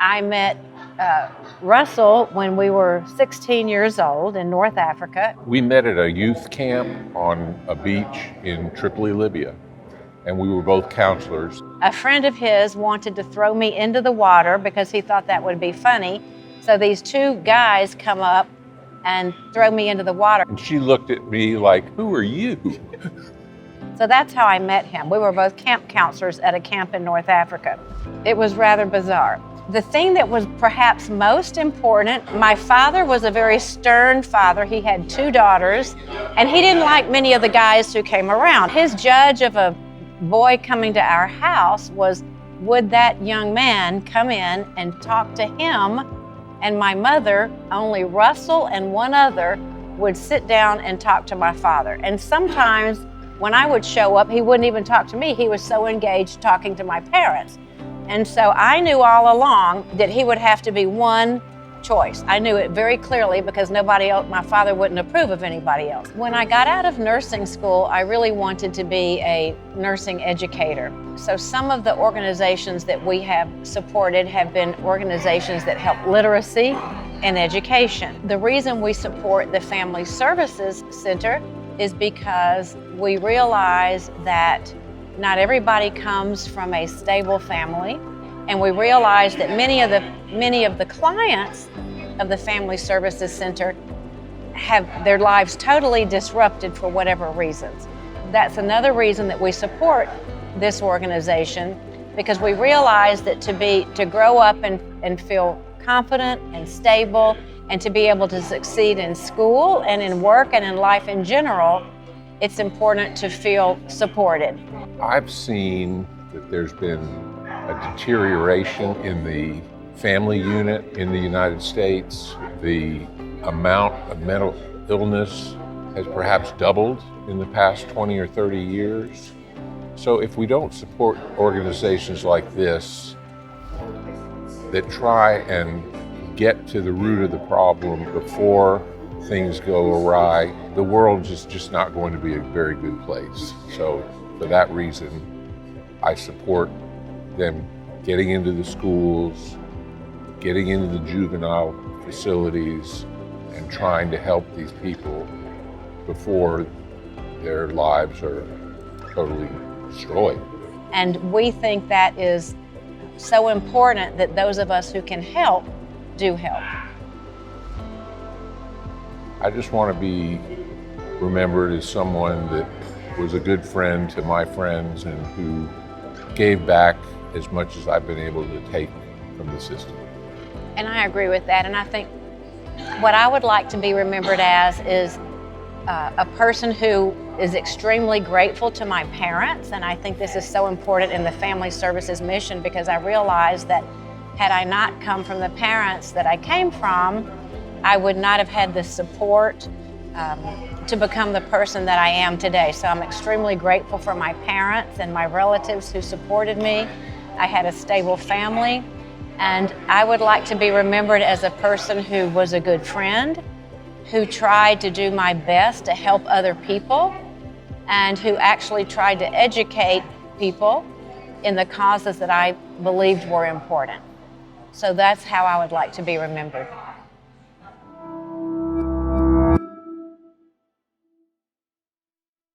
I met Russell when we were 16 years old in North Africa. We met at a youth camp on a beach in Tripoli, Libya, and we were both counselors. A friend of his wanted to throw me into the water because he thought that would be funny. So these two guys come up and throw me into the water. And she looked at me like, "Who are you?" So that's how I met him. We were both camp counselors at a camp in North Africa. It was rather bizarre. The thing that was perhaps most important, my father was a very stern father. He had 2 daughters, and he didn't like many of the guys who came around. His judge of a boy coming to our house was, would that young man come in and talk to him? And my mother, only Russell and one other, would sit down and talk to my father. And sometimes when I would show up, he wouldn't even talk to me. He was so engaged talking to my parents. And so I knew all along that he would have to be one choice. I knew it very clearly because nobody else, my father wouldn't approve of anybody else. When I got out of nursing school, I really wanted to be a nursing educator. So some of the organizations that we have supported have been organizations that help literacy and education. The reason we support the Family Services Center is because we realize that not everybody comes from a stable family, and we realize that many of the clients of the Family Services Center have their lives totally disrupted for whatever reasons. That's another reason that we support this organization, because we realize that to grow up and feel confident and stable and to be able to succeed in school and in work and in life in general, it's important to feel supported. I've seen that there's been a deterioration in the family unit in the United States. The amount of mental illness has perhaps doubled in the past 20 or 30 years. So if we don't support organizations like this that try and get to the root of the problem before things go awry, the world is just not going to be a very good place. So for that reason, I support them getting into the schools, getting into the juvenile facilities, and trying to help these people before their lives are totally destroyed. And we think that is so important that those of us who can help do help. I just want to be remembered as someone that was a good friend to my friends and who gave back as much as I've been able to take from the system. And I agree with that. And I think what I would like to be remembered as is a person who is extremely grateful to my parents. And I think this is so important in the Family Services mission, because I realized that had I not come from the parents that I came from, I would not have had the support to become the person that I am today. So I'm extremely grateful for my parents and my relatives who supported me. I had a stable family, and I would like to be remembered as a person who was a good friend, who tried to do my best to help other people, and who actually tried to educate people in the causes that I believed were important. So that's how I would like to be remembered.